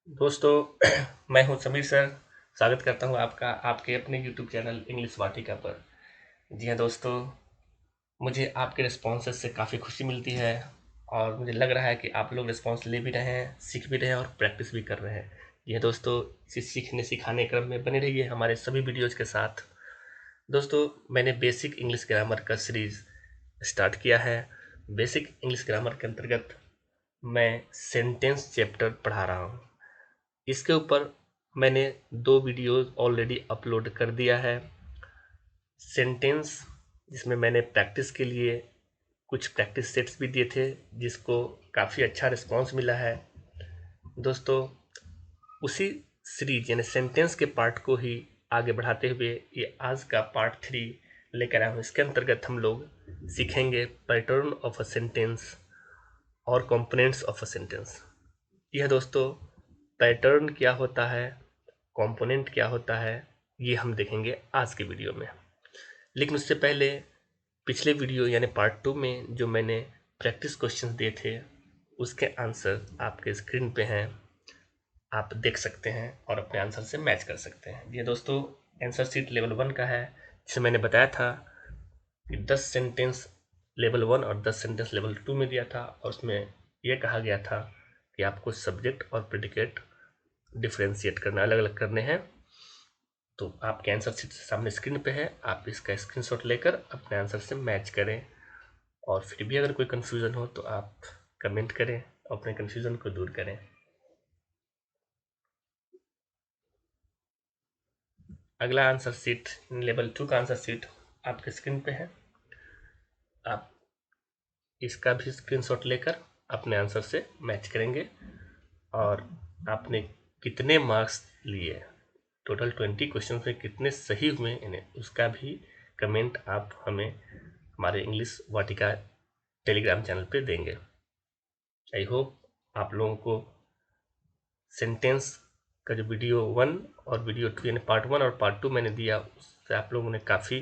दोस्तों मैं हूं समीर सर। स्वागत करता हूं आपका आपके अपने YouTube चैनल इंग्लिश वाटिका पर। जी हाँ दोस्तों, मुझे आपके रिस्पॉन्सेस से काफ़ी खुशी मिलती है और मुझे लग रहा है कि आप लोग रिस्पॉन्स ले भी रहे हैं, सीख भी रहे हैं और प्रैक्टिस भी कर रहे हैं। जी हाँ दोस्तों, इसी सीखने सिखाने क्रम में बने रहिए हमारे सभी वीडियोज़ के साथ। दोस्तों, मैंने बेसिक इंग्लिश ग्रामर का सीरीज़ स्टार्ट किया है। बेसिक इंग्लिश ग्रामर के अंतर्गत मैं सेंटेंस चैप्टर पढ़ा रहा हूँ। इसके ऊपर मैंने 2 वीडियोज़ ऑलरेडी अपलोड कर दिया है। सेंटेंस, जिसमें मैंने प्रैक्टिस के लिए कुछ प्रैक्टिस सेट्स भी दिए थे, जिसको काफ़ी अच्छा रिस्पॉन्स मिला है। दोस्तों, उसी सीरीज यानी सेंटेंस के पार्ट को ही आगे बढ़ाते हुए ये आज का पार्ट 3 लेकर आया हूँ। इसके अंतर्गत हम लोग सीखेंगे पैटर्न ऑफ अ सेंटेंस और कंपोनेंट्स ऑफ अ सेंटेंस। यह दोस्तों, पैटर्न क्या होता है, कंपोनेंट क्या होता है, ये हम देखेंगे आज के वीडियो में। लेकिन उससे पहले पिछले वीडियो यानी पार्ट 2 में जो मैंने प्रैक्टिस क्वेश्चंस दिए थे, उसके आंसर आपके स्क्रीन पे हैं, आप देख सकते हैं और अपने आंसर से मैच कर सकते हैं। ये दोस्तों आंसर शीट लेवल 1 का है, जिसे मैंने बताया था कि 10 सेंटेंस लेवल 1 और 10 सेंटेंस लेवल 2 में दिया था, और उसमें यह कहा गया था कि आपको सब्जेक्ट और प्रेडिकेट डिफ्रेंशिएट करना, अलग अलग करने हैं। तो आपके आंसर शीट सामने स्क्रीन पे है, आप इसका स्क्रीनशॉट लेकर अपने आंसर से मैच करें। और फिर भी अगर कोई कन्फ्यूज़न हो तो आप कमेंट करें और अपने कन्फ्यूज़न को दूर करें। अगला आंसर शीट लेवल 2 का आंसर शीट आपके स्क्रीन पे है, आप इसका भी स्क्रीनशॉट लेकर अपने आंसर से मैच करेंगे। और आपने कितने मार्क्स लिए, टोटल 20 क्वेश्चन में कितने सही हुए इन्हें, उसका भी कमेंट आप हमें हमारे इंग्लिश वाटिका टेलीग्राम चैनल पे देंगे। आई होप आप लोगों को सेंटेंस का जो वीडियो 1 और वीडियो 2 यानी पार्ट 1 और पार्ट 2 मैंने दिया, उससे आप लोगों ने काफ़ी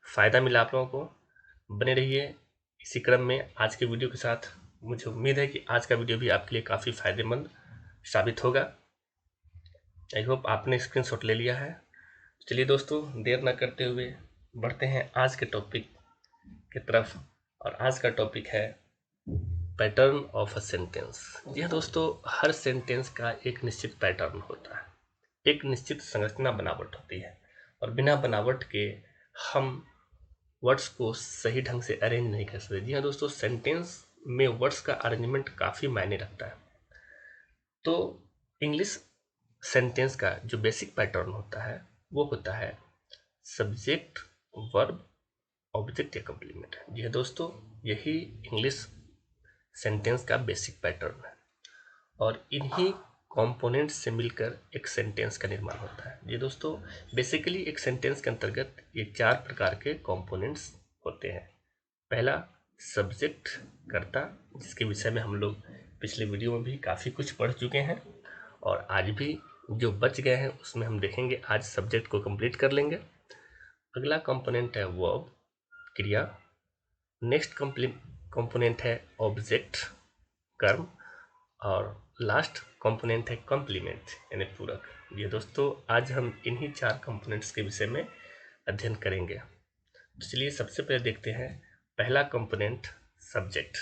फ़ायदा मिला आप लोगों को। बने रहिए इसी क्रम में आज के वीडियो के साथ। मुझे उम्मीद है कि आज का वीडियो भी आपके लिए काफ़ी फ़ायदेमंद साबित होगा। आई होप आपने स्क्रीनशॉट ले लिया है। चलिए दोस्तों, देर ना करते हुए बढ़ते हैं आज के टॉपिक की तरफ। और आज का टॉपिक है पैटर्न ऑफ अ सेंटेंस। जी हाँ दोस्तों, हर सेंटेंस का एक निश्चित पैटर्न होता है, एक निश्चित संरचना बनावट होती है, और बिना बनावट के हम वर्ड्स को सही ढंग से अरेंज नहीं कर सकते। जी हाँ दोस्तों, सेंटेंस में वर्ड्स का अरेंजमेंट काफ़ी मायने रखता है। तो इंग्लिश सेंटेंस का जो बेसिक पैटर्न होता है वो होता है सब्जेक्ट, वर्ब, ऑब्जेक्ट या कंप्लीमेंट। जी हाँ दोस्तों, यही इंग्लिश सेंटेंस का बेसिक पैटर्न है, और इन्हीं कंपोनेंट्स से मिलकर एक सेंटेंस का निर्माण होता है। ये दोस्तों, बेसिकली एक सेंटेंस के अंतर्गत ये 4 प्रकार के कंपोनेंट्स होते हैं। पहला, सब्जेक्ट, कर्ता, जिसके विषय में हम लोग पिछले वीडियो में भी काफ़ी कुछ पढ़ चुके हैं, और आज भी जो बच गए हैं उसमें हम देखेंगे, आज सब्जेक्ट को कंप्लीट कर लेंगे। अगला कंपोनेंट है वर्ब, क्रिया। नेक्स्ट कंपोनेंट है ऑब्जेक्ट, कर्म। और लास्ट कंपोनेंट है कॉम्प्लीमेंट यानी पूरक। ये दोस्तों, आज हम इन्हीं 4 कंपोनेंट्स के विषय में अध्ययन करेंगे। तो चलिए सबसे पहले देखते हैं पहला कंपोनेंट, सब्जेक्ट।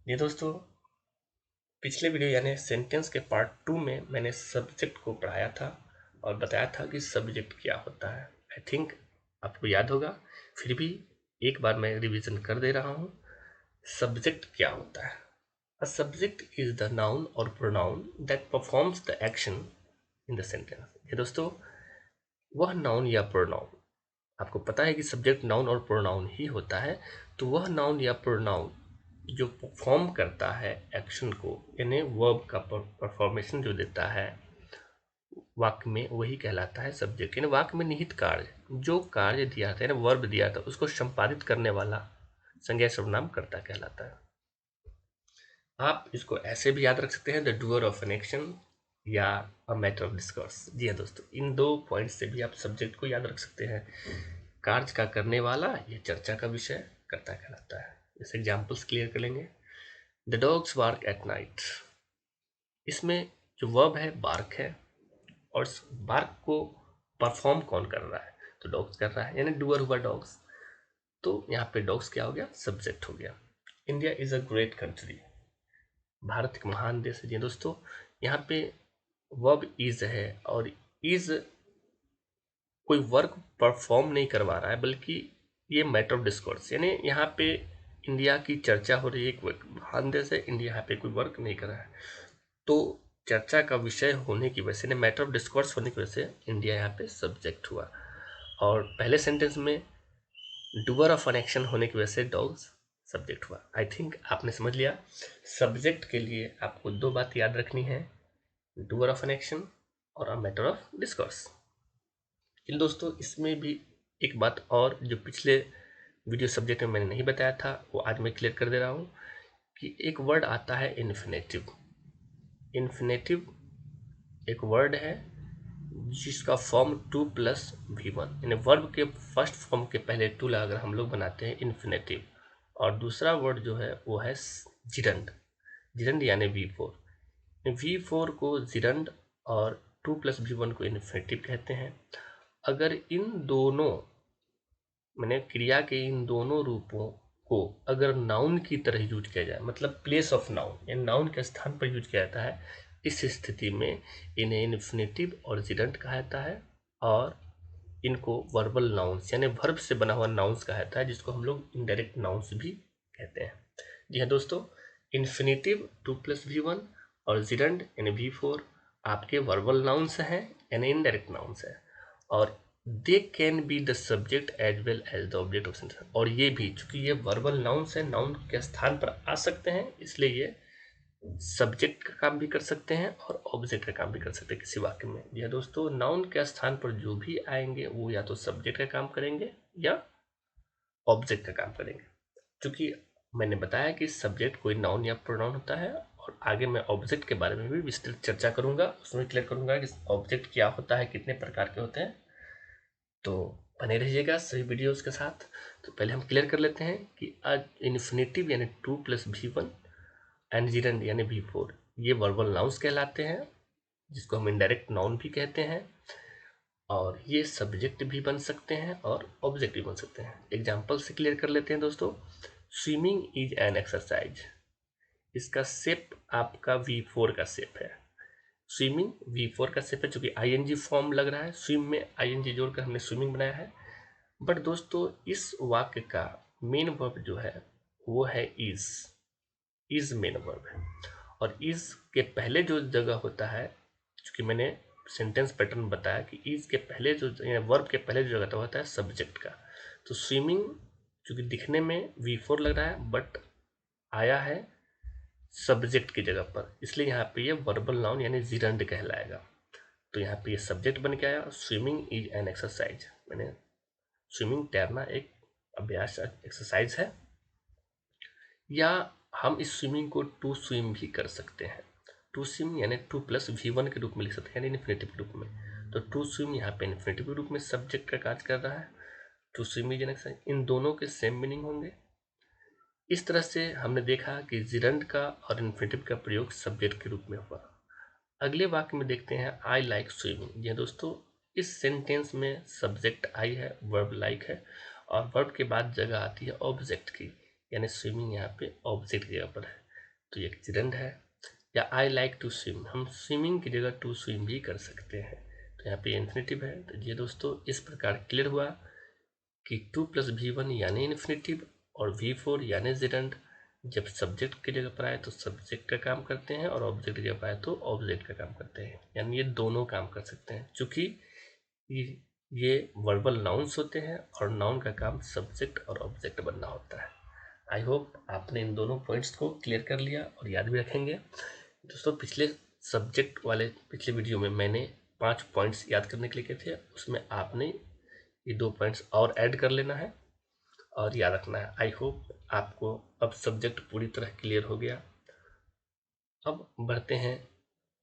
ये दोस्तों, पिछले वीडियो यानी सेंटेंस के पार्ट 2 में मैंने सब्जेक्ट को पढ़ाया था और बताया था कि सब्जेक्ट क्या होता है। आई थिंक आपको याद होगा, फिर भी एक बार मैं रिवीजन कर दे रहा हूँ। सब्जेक्ट क्या होता है? A subject is the noun or pronoun that performs the action in the sentence। ये दोस्तों, वह नाउन या प्रोनाउन, आपको पता है कि सब्जेक्ट नाउन और प्रोनाउन ही होता है, तो वह नाउन या प्रोनाउन जो परफॉर्म करता है एक्शन को, यानी वर्ब का परफॉर्मेशन जो देता है वाक्य में, वही कहलाता है सब्जेक्ट। यानी वाक्य में निहित कार्य, जो कार्य दिया था यानी वर्ब दिया था, उसको संपादित करने वाला संज्ञा सर्वनाम कर्ता कहलाता है। आप इसको ऐसे भी याद रख सकते हैं, the doer of an action या अ मैटर ऑफ डिस्कोर्स। जी हाँ दोस्तों, इन 2 पॉइंट से भी आप सब्जेक्ट को याद रख सकते हैं। कार्य का करने वाला या चर्चा का विषय कर्ता कहलाता है। इस एग्जाम्पल्स क्लियर कर लेंगे। The dogs bark at night, इसमें जो वर्ब है बार्क है, और इस बार्क को परफॉर्म कौन कर रहा है, तो डॉग्स कर रहा है, यानी डूअर हुआ डॉग्स। तो यहाँ पे डॉग्स क्या हो गया, सब्जेक्ट हो गया। India is a great country, Bharat एक महान देश है जी दोस्तों। यहाँ पे वर्ब इज है, और इज कोई वर्क परफॉर्म नहीं करवा रहा है, बल्कि ये मैटर ऑफ डिस्कोर्स, यानी यहाँ पे इंडिया की चर्चा हो रही है, एक महान देश है, इंडिया यहाँ पे कोई वर्क नहीं कर रहा है। तो चर्चा का विषय होने की वजह से, मैटर ऑफ डिस्कोर्स होने की वजह से इंडिया यहाँ पे सब्जेक्ट हुआ। और पहले सेंटेंस में डूअर ऑफ एन एक्शन होने की वजह से डॉग्स सब्जेक्ट हुआ। आई थिंक आपने समझ लिया। सब्जेक्ट के लिए आपको दो बात याद रखनी है, डूअर ऑफ एन एक्शन और अ मैटर ऑफ डिस्कोर्स। लेकिन दोस्तों इसमें भी एक बात और जो पिछले वीडियो सब्जेक्ट में मैंने नहीं बताया था, वो आज मैं क्लियर कर दे रहा हूँ कि एक वर्ड आता है इन्फिनेटिव। इन्फिनेटिव एक वर्ड है जिसका फॉर्म टू प्लस V1, यानी वर्ब के फर्स्ट फॉर्म के पहले टू अगर हम लोग बनाते हैं इन्फिनेटिव, और दूसरा वर्ड जो है वो है जिरंड। जिरंड यानी V4। V4 को जिरंड और टू प्लस V1 को इन्फिनेटिव कहते हैं। अगर इन दोनों मैंने क्रिया के इन दोनों रूपों को अगर नाउन की तरह यूज किया जाए, मतलब प्लेस ऑफ नाउन, यानी नाउन के स्थान पर यूज किया जाता है, इस स्थिति में इन्हें इन्फिनेटिव और जिरंट कहा जाता है, और इनको वर्बल नाउन्स यानी वर्ब से बना हुआ नाउन्स कहा जाता है, जिसको हम लोग इनडायरेक्ट नाउन्स भी कहते हैं। जी हाँ दोस्तों, इन्फिनेटिव टू प्लस V1 और जिरंट यानी V4 आपके वर्बल नाउन्स हैं, यानी इनडायरेक्ट नाउन्स है, और they can be the subject as well as the object of sentence. और ये भी चूंकि ये वर्बल नाउन्स है, नाउन के स्थान पर आ सकते हैं, इसलिए ये सब्जेक्ट का काम भी कर सकते हैं और ऑब्जेक्ट का काम भी कर सकते हैं किसी वाक्य में। यह दोस्तों नाउन के स्थान पर जो भी आएंगे वो या तो सब्जेक्ट का काम करेंगे या ऑब्जेक्ट का काम करेंगे। क्योंकि मैंने बताया कि सब्जेक्ट कोई नाउन या प्रोनाउन होता है, और आगे मैं ऑब्जेक्ट के बारे में भी विस्तृत चर्चा करूंगा, उसमें क्लियर करूंगा कि ऑब्जेक्ट क्या होता है, कितने प्रकार के होते हैं। तो बने रहिएगा सभी वीडियोस के साथ। तो पहले हम क्लियर कर लेते हैं कि आज इन्फिनेटिव यानी two plus V1 and gerund यानी V4 ये वर्बल नाउन्स कहलाते हैं, जिसको हम इनडायरेक्ट नाउन भी कहते हैं, और ये सब्जेक्ट भी बन सकते हैं और ऑब्जेक्ट भी बन सकते हैं। एग्जाम्पल से क्लियर कर लेते हैं दोस्तों। स्विमिंग इज एन एक्सरसाइज, इसका शेप आपका V4 का शेप है। स्विमिंग V4 का शेप है, चूंकि ING फॉर्म लग रहा है, स्विम में ING जोड़कर हमने स्विमिंग बनाया है। बट दोस्तों इस वाक्य का मेन वर्ब जो है वो है इज मेन वर्ब है, और इज के पहले जो जगह होता है, क्योंकि मैंने सेंटेंस पैटर्न बताया कि इज के पहले जो वर्ब के पहले जो जगह होता है सब्जेक्ट का, तो स्विमिंग चूंकि दिखने में V4 लग रहा है बट आया है सब्जेक्ट की जगह पर, इसलिए यहाँ पे ये वर्बल नाउन यानी जिरंड कहलाएगा। तो यहाँ पे ये सब्जेक्ट बन के आया, स्विमिंग इज एन एक्सरसाइज, मैंने स्विमिंग तैरना एक अभ्यास एक्सरसाइज है। या हम इस स्विमिंग को टू स्विम भी कर सकते हैं, टू स्विम यानी टू प्लस V1 के रूप में लिख सकते हैं, यानी इन्फिनेटिव के रूप में। तो टू स्विम यहाँ पे इन्फिनेटिव के रूप में सब्जेक्ट का कार्य कर रहा है, to swim is an exercise, इन दोनों के सेम मीनिंग होंगे। इस तरह से हमने देखा कि जिरंड का और इन्फिनेटिव का प्रयोग सब्जेक्ट के रूप में हुआ। अगले वाक्य में देखते हैं आई लाइक स्विमिंग। जी दोस्तों, इस सेंटेंस में सब्जेक्ट आई है, वर्ब लाइक है, और वर्ब के बाद जगह आती है ऑब्जेक्ट की, यानी स्विमिंग यहाँ पे ऑब्जेक्ट की जगह पर है, तो ये जिरंड है। या आई लाइक टू स्विम, हम स्विमिंग की जगह टू स्विम भी कर सकते हैं, तो यहाँ पे इन्फिनेटिव है। तो ये दोस्तों इस प्रकार क्लियर हुआ कि टू प्लस V1 यानी इन्फिनेटिव और V4 यानी जिरंड जब सब्जेक्ट की जगह पर आए तो सब्जेक्ट का काम करते हैं, और ऑब्जेक्ट की जगह पर आए तो ऑब्जेक्ट का काम करते हैं, यानी ये दोनों काम कर सकते हैं, क्योंकि ये वर्बल नाउन्स होते हैं और नाउन का काम सब्जेक्ट और ऑब्जेक्ट बनना होता है। आई होप आपने इन दोनों पॉइंट्स को क्लियर कर लिया और याद भी रखेंगे। दोस्तों पिछले सब्जेक्ट वाले पिछले वीडियो में मैंने 5 पॉइंट्स याद करने के लिए कहे थे, उसमें आपने ये 2 पॉइंट्स और ऐड कर लेना है और याद रखना है। आई होप आपको अब सब्जेक्ट पूरी तरह क्लियर हो गया। अब बढ़ते हैं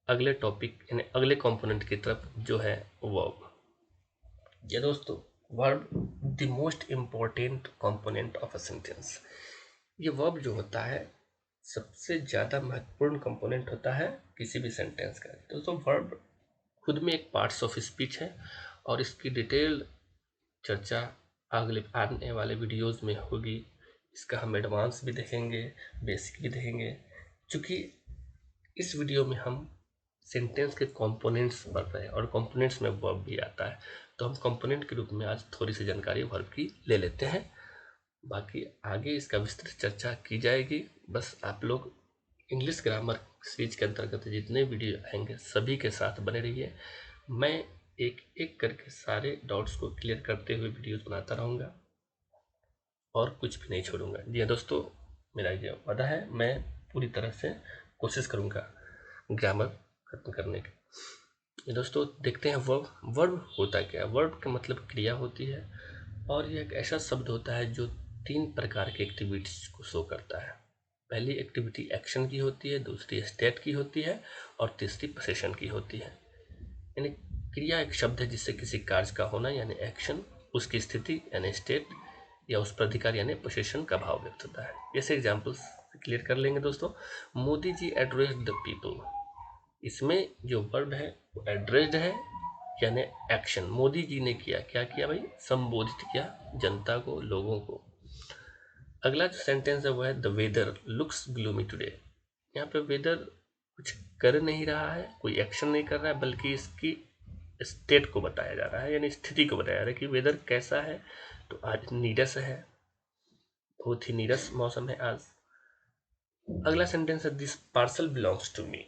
अगले टॉपिक यानी अगले कंपोनेंट की तरफ, जो है वर्ब। ये दोस्तों verb the most important component of a sentence. ये वर्ब जो होता है सबसे ज़्यादा महत्वपूर्ण कंपोनेंट होता है किसी भी सेंटेंस का। दोस्तों वर्ब खुद में एक पार्ट्स ऑफ स्पीच है और इसकी डिटेल चर्चा अगले आने वाले वीडियोस में होगी। इसका हम एडवांस भी देखेंगे, बेसिक भी देखेंगे। क्योंकि इस वीडियो में हम सेंटेंस के कंपोनेंट्स पढ़ रहे हैं और कंपोनेंट्स में वर्ब भी आता है, तो हम कंपोनेंट के रूप में आज थोड़ी सी जानकारी वर्ब की ले लेते हैं। बाकी आगे इसका विस्तृत चर्चा की जाएगी। बस आप लोग इंग्लिश ग्रामर सीरीज के अंतर्गत जितने वीडियो आएंगे सभी के साथ बने रहिए। मैं एक एक करके सारे डाउट्स को क्लियर करते हुए वीडियोस बनाता रहूँगा और कुछ भी नहीं छोड़ूंगा। जी हाँ दोस्तों, मेरा ये वादा है, मैं पूरी तरह से कोशिश करूँगा ग्रामर खत्म करने की। ये दोस्तों देखते हैं वर्ब। वर्ब होता क्या है? वर्ब का मतलब क्रिया होती है और यह एक ऐसा शब्द होता है जो 3 प्रकार की एक्टिविटीज को शो करता है। पहली एक्टिविटी एक्शन की होती है, दूसरी स्टेट की होती है और तीसरी पोजीशन की होती है। यानी क्रिया एक शब्द है जिससे किसी कार्य का होना यानी एक्शन, उसकी स्थिति यानी स्टेट या उस पर अधिकार यानी पोजीशन का भाव व्यक्त होता है। जैसे एग्जांपल्स क्लियर कर लेंगे दोस्तों। Modi ji addressed the people, इसमें जो वर्ब है वो एड्रेस्ड है यानी एक्शन। मोदी जी ने किया, क्या किया भाई? संबोधित किया जनता को, लोगों को। अगला जो सेंटेंस है वो है the weather looks gloomy today. यहाँ पे वेदर कुछ कर नहीं रहा है, कोई एक्शन नहीं कर रहा है, बल्कि इसकी स्टेट को बताया जा रहा है यानी स्थिति को बताया जा रहा है कि वेदर कैसा है। तो आज नीरस है, बहुत ही नीरस मौसम है आज। अगला सेंटेंस है this parcel belongs to me,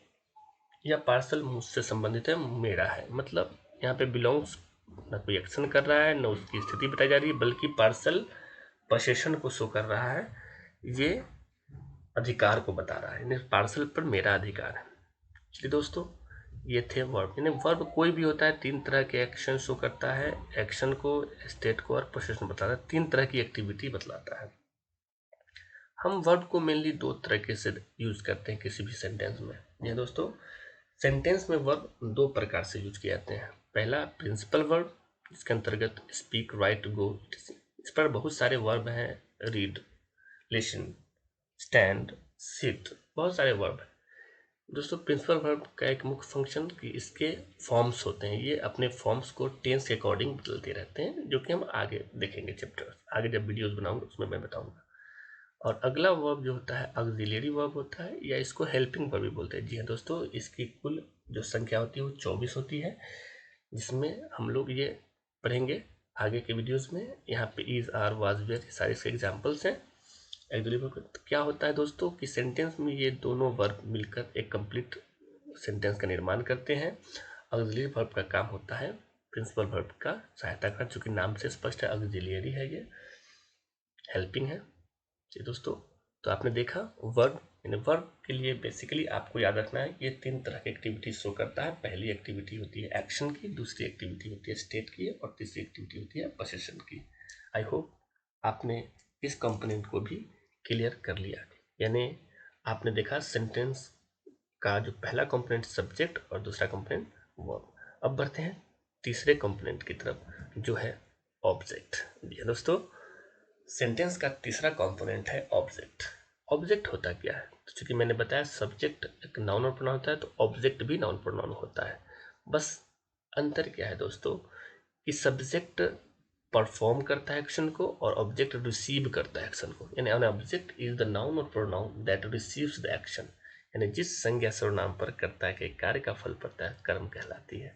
यह पार्सल मुझसे संबंधित है, मेरा है। मतलब यहाँ पे बिलोंग्स ना कोई एक्शन कर रहा है, ना उसकी स्थिति बताई जा रही है, बल्कि पार्सल पोजीशन को शो कर रहा है, ये अधिकार को बता रहा है, यानी पार्सल पर मेरा अधिकार है। चलिए दोस्तों, ये थे वर्ब। यानी वर्ब कोई भी होता है 3 तरह के एक्शन शो करता है, एक्शन को, स्टेट को और पोजीशन बताता है। 3 तरह की एक्टिविटी बतलाता है। हम वर्ब को मेनली 2 तरीके से यूज करते हैं किसी भी सेंटेंस में। ये दोस्तों, सेंटेंस में वर्ब 2 प्रकार से यूज किए जाते हैं। पहला प्रिंसिपल वर्ब, जिसके अंतर्गत स्पीक, राइट, गो। इस पर बहुत सारे वर्ब हैं, रीड, लिसन, स्टैंड, सिट, बहुत सारे वर्ब हैं। दोस्तों प्रिंसिपल वर्ब का एक मुख्य फंक्शन कि इसके फॉर्म्स होते हैं, ये अपने फॉर्म्स को टेंस के अकॉर्डिंग बदलते रहते हैं, जो कि हम आगे देखेंगे चैप्टर, आगे जब वीडियोस बनाऊंगा उसमें मैं बताऊंगा। और अगला वर्ब जो होता है ऑक्सिलरी वर्ब होता है, या इसको हेल्पिंग वर्ब भी बोलते हैं। जी हाँ दोस्तों, इसकी कुल जो संख्या होती है वो 24 होती है, जिसमें हम लोग ये पढ़ेंगे आगे के वीडियोस में। यहाँ पे इज, आर, वाज, वेयर, ये सारे इसके एग्जाम्पल्स हैं। ऑक्सिलरी वर्ब क्या होता है दोस्तों कि सेंटेंस में ये दोनों वर्ब मिलकर एक कंप्लीट सेंटेंस का निर्माण करते हैं। ऑक्सिलरी वर्ब का काम होता है प्रिंसिपल वर्ब का सहायता करना, चूंकि नाम से स्पष्ट है ऑक्सिलरी है, ये हेल्पिंग है। जी दोस्तों, तो आपने देखा वर्ब, यानी वर्ब के लिए बेसिकली आपको याद रखना है ये 3 तरह की एक्टिविटी शो करता है। पहली एक्टिविटी होती है एक्शन की, दूसरी एक्टिविटी होती है स्टेट की और तीसरी एक्टिविटी होती है पोजीशन की। आई होप आपने इस कंपोनेंट को भी क्लियर कर लिया। यानी आपने देखा सेंटेंस का जो पहला कंपोनेंट सब्जेक्ट और दूसरा कंपोनेंट वर्ब। अब बढ़ते हैं तीसरे कंपोनेंट की तरफ जो है ऑब्जेक्ट। जी दोस्तों, सेंटेंस का तीसरा कंपोनेंट है ऑब्जेक्ट। ऑब्जेक्ट होता क्या है? तो चूंकि मैंने बताया सब्जेक्ट एक नाउन और प्रोनाउन होता है, तो ऑब्जेक्ट भी नाउन प्रोनाउन होता है। बस अंतर क्या है दोस्तों कि सब्जेक्ट परफॉर्म करता है एक्शन को और ऑब्जेक्ट रिसीव करता है एक्शन को। यानी ऑब्जेक्ट इज द नाउन और pronoun that receives the action, यानी जिस संज्ञा सर्वनाम पर कर्ता के कार्य का फल पड़ता है कर्म कहलाती है।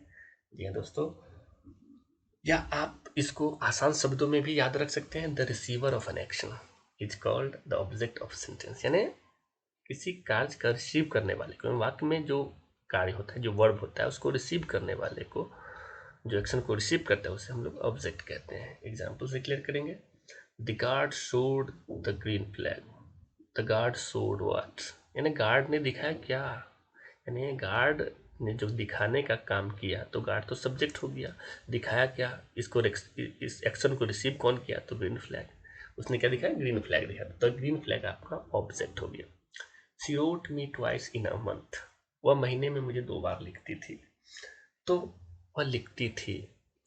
जी हाँ दोस्तों, या आप इसको आसान शब्दों में भी याद रख सकते हैं, the receiver of an action is called the object of sentence. यानी किसी कार्य का रिसीव करने वाले को, वाक्य में जो कार्य होता है, जो वर्ब होता है, उसको रिसीव करने वाले को, जो एक्शन को रिसीव करता है, उसे हम लोग ऑब्जेक्ट कहते हैं। एग्जाम्पल से क्लियर करेंगे। The guard showed the green flag, the guard showed what, यानी गार्ड ने दिखाया क्या, यानी गार्ड ने जो दिखाने का काम किया, तो गार्ड तो सब्जेक्ट हो गया। दिखाया क्या, इसको इस एक्शन को रिसीव कौन किया, तो ग्रीन फ्लैग, उसने क्या दिखाया, ग्रीन फ्लैग दिखाया, तो ग्रीन फ्लैग आपका ऑब्जेक्ट हो गया। She wrote me twice in a month, वह महीने में मुझे 2 बार लिखती थी। तो वह लिखती थी,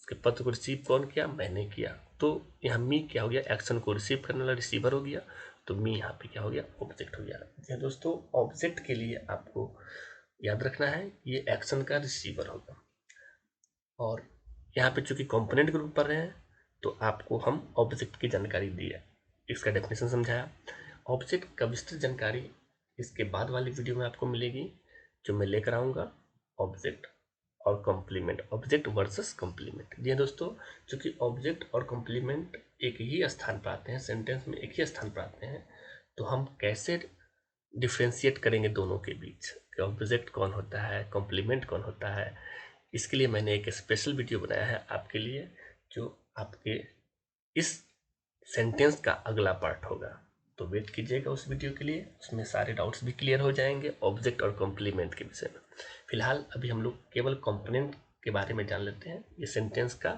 उसके पत्र को रिसीव कौन किया, मैंने किया। तो यहाँ मी क्या हो गया, एक्शन को रिसीव करने वाला रिसीवर हो गया, तो मी यहाँ पे क्या हो गया, ऑब्जेक्ट हो गया। जी दोस्तों, ऑब्जेक्ट के लिए आपको याद रखना है ये एक्शन का रिसीवर होगा। और यहाँ पे चूंकि कंपोनेंट के रूप पढ़ रहे हैं तो आपको हम ऑब्जेक्ट की जानकारी दी है, इसका डेफिनेशन समझाया। ऑब्जेक्ट का विस्तृत जानकारी इसके बाद वाली वीडियो में आपको मिलेगी जो मैं लेकर आऊँगा, ऑब्जेक्ट और कॉम्प्लीमेंट, ऑब्जेक्ट वर्सेस कॉम्प्लीमेंट। जी दोस्तों, चूंकि ऑब्जेक्ट और कॉम्प्लीमेंट एक ही स्थान पर आते हैं, सेंटेंस में एक ही स्थान पर आते हैं, तो हम कैसे डिफ्रेंशिएट करेंगे दोनों के बीच कि ऑब्जेक्ट कौन होता है, कॉम्प्लीमेंट कौन होता है। इसके लिए मैंने एक स्पेशल वीडियो बनाया है आपके लिए, जो आपके इस सेंटेंस का अगला पार्ट होगा, तो वेट कीजिएगा उस वीडियो के लिए, उसमें सारे डाउट्स भी क्लियर हो जाएंगे ऑब्जेक्ट और कॉम्प्लीमेंट के विषय में। फिलहाल अभी हम लोग केवल कंपोनेंट के बारे में जान लेते हैं। ये सेंटेंस का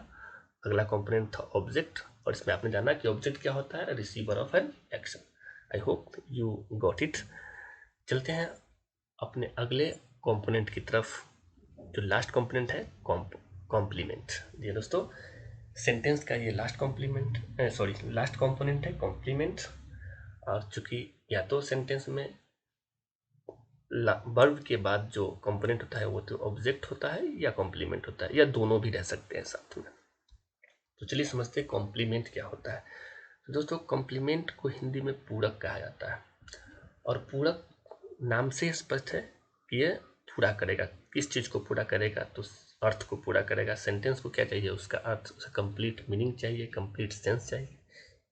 अगला कंपोनेंट था ऑब्जेक्ट, और इसमें आपने जाना कि ऑब्जेक्ट क्या होता है, receiver of an action. I hope you got it. चलते हैं अपने अगले कंपोनेंट की तरफ, जो लास्ट कंपोनेंट है कॉम्प्लीमेंट। जी दोस्तों, सेंटेंस का ये लास्ट लास्ट कंपोनेंट है कॉम्प्लीमेंट। और चूंकि या तो सेंटेंस में वर्ब के बाद जो कंपोनेंट होता है वो तो ऑब्जेक्ट होता है या कॉम्प्लीमेंट होता है, या दोनों भी रह सकते हैं साथ में। तो चलिए समझते हैं कॉम्प्लीमेंट क्या होता है। तो दोस्तों, कॉम्प्लीमेंट को हिंदी में पूरक कहा जाता है, और पूरक नाम से स्पष्ट है कि ये पूरा करेगा। किस चीज़ को पूरा करेगा, तो अर्थ को पूरा करेगा। सेंटेंस को क्या चाहिए, उसका अर्थ, उसका कंप्लीट मीनिंग चाहिए, कंप्लीट सेंस चाहिए,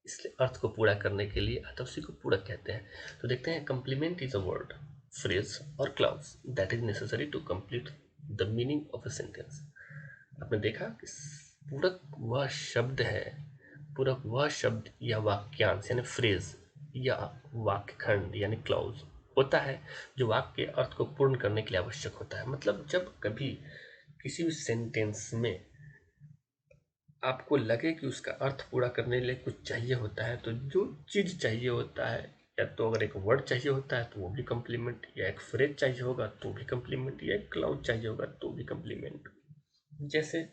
इसलिए अर्थ को पूरा करने के लिए अतः उसी को पूरक कहते हैं। तो देखते हैं, complement is a word, phrase और clause that is necessary to complete the meaning of a sentence. आपने देखा कि पूरक वह शब्द है, पूरक वह शब्द या वाक्यांश यानी फ्रेज या वाक्यखंड यानी क्लाउज होता है जो वाक्य के अर्थ को पूर्ण करने के लिए आवश्यक होता है। मतलब जब कभी किसी भी सेंटेंस में आपको लगे कि उसका अर्थ पूरा करने के लिए कुछ चाहिए होता है, तो जो चीज चाहिए होता है, या तो अगर एक वर्ड चाहिए होता है तो वो भी कम्प्लीमेंट, या एक फ्रेज चाहिए होगा तो भी कम्प्लीमेंट, या एक क्लाउड चाहिए होगा तो भी कम्प्लीमेंट। जैसे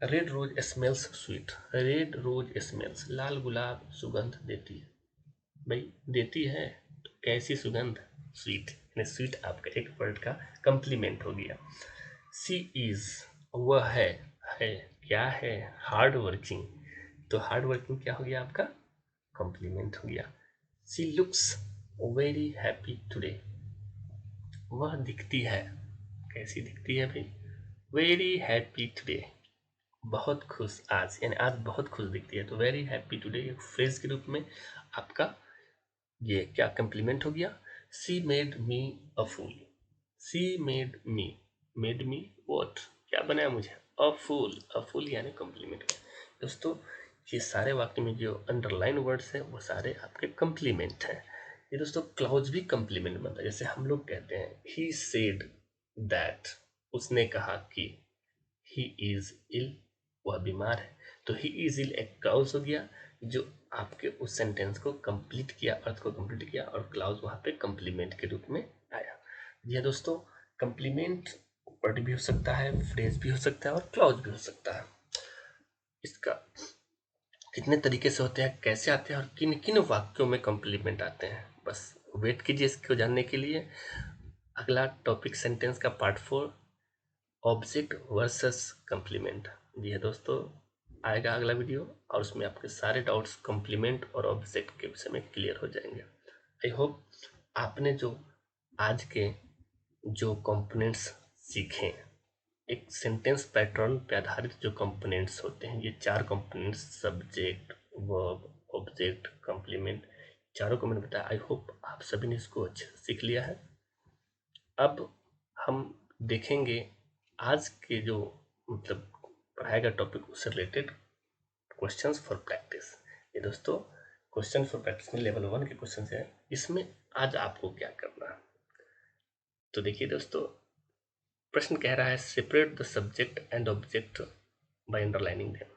red rose smells sweet, red rose smells, लाल गुलाब सुगंध देती है। भाई देती है तो कैसी सुगंध, स्वीट, यानी स्वीट आपका एक वर्ड का कम्प्लीमेंट हो गया। सी इज, वह है क्या है, हार्ड वर्किंग, तो हार्ड वर्किंग क्या हो गया आपका, कॉम्प्लीमेंट हो गया। सी लुक्स वेरी हैप्पी टुडे, वह दिखती है, कैसी दिखती है भाई, वेरी हैप्पी टुडे, बहुत खुश आज, यानी आज बहुत खुश दिखती है। तो वेरी हैप्पी टुडे एक फ्रेज के रूप में आपका ये क्या कम्प्लीमेंट हो गया। She made me a fool, she made me what, क्या बनाया मुझे, अ फूल यानी कम्प्लीमेंट। दोस्तों, ये सारे वाक्य में जो अंडरलाइन वर्ड्स हैं वो सारे आपके कम्प्लीमेंट हैं। ये दोस्तों क्लाउज भी कम्प्लीमेंट बनता है। जैसे हम लोग कहते हैं ही सेड दैट, उसने कहा कि, ही इज इल, वह बीमार है, तो ही इज इल एक क्लाउज हो गया जो आपके उस सेंटेंस को कंप्लीट किया, अर्थ को कंप्लीट किया, और क्लाउज वहां पे कंप्लीमेंट के रूप में आया। जी हाँ दोस्तों, कंप्लीमेंट वर्ड भी हो सकता है, फ्रेज भी हो सकता है, और क्लाउज भी हो सकता है। इसका कितने तरीके से होते हैं, कैसे आते हैं, और किन किन वाक्यों में कंप्लीमेंट आते हैं, बस वेट कीजिए इसको जानने के लिए। अगला टॉपिक सेंटेंस का पार्ट 4, ऑब्जेक्ट वर्सेस कंप्लीमेंट। जी है दोस्तों, आएगा अगला वीडियो, और उसमें आपके सारे डाउट्स कंप्लीमेंट और ऑब्जेक्ट के विषय में क्लियर हो जाएंगे। आई होप आपने जो आज के जो कंपोनेंट्स सीखे, एक सेंटेंस पैटर्न पे आधारित जो कंपोनेंट्स होते हैं, ये 4 components, subject, verb, object, complement, चारों को मैंने बताया। आई होप आप सभी ने इसको अच्छे से सीख लिया है। अब हम देखेंगे आज के जो मतलब पढ़ाया गया टॉपिक उससे रिलेटेड क्वेश्चंस फॉर प्रैक्टिस। ये दोस्तों क्वेश्चन फॉर प्रैक्टिस में लेवल 1 के क्वेश्चन है। इसमें आज आपको क्या करना है, तो देखिए दोस्तों, प्रश्न कह रहा है separate the subject and object by underlining them.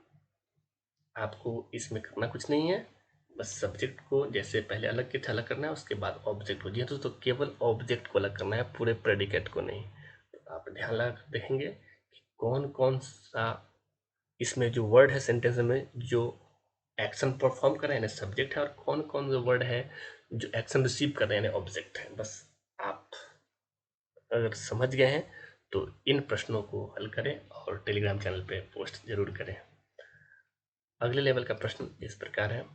आपको इसमें करना कुछ नहीं है, बस सब्जेक्ट को जैसे पहले अलग के थे अलग करना है, उसके बाद ऑब्जेक्ट को। जी दोस्तों, केवल ऑब्जेक्ट को अलग करना है, पूरे प्रेडिकेट को नहीं। तो आप ध्यान लगा देखेंगे कि कौन कौन सा इसमें जो वर्ड है सेंटेंस में जो एक्शन परफॉर्म कर रहे हैं यानी सब्जेक्ट है, और कौन कौन जो वर्ड है जो एक्शन रिसीव कर रहे हैं यानी ऑब्जेक्ट है। बस आप अगर समझ गए हैं तो इन प्रश्नों को हल करें और टेलीग्राम चैनल पे पोस्ट जरूर करें। अगले लेवल का प्रश्न इस प्रकार है,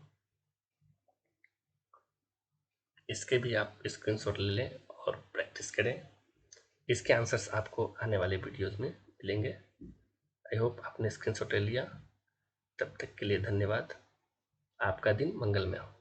इसके भी आप स्क्रीनशॉट ले लें और प्रैक्टिस करें। इसके आंसर्स आपको आने वाले वीडियोस में मिलेंगे। आई होप आपने स्क्रीनशॉट ले लिया। तब तक के लिए धन्यवाद। आपका दिन मंगलमय हो।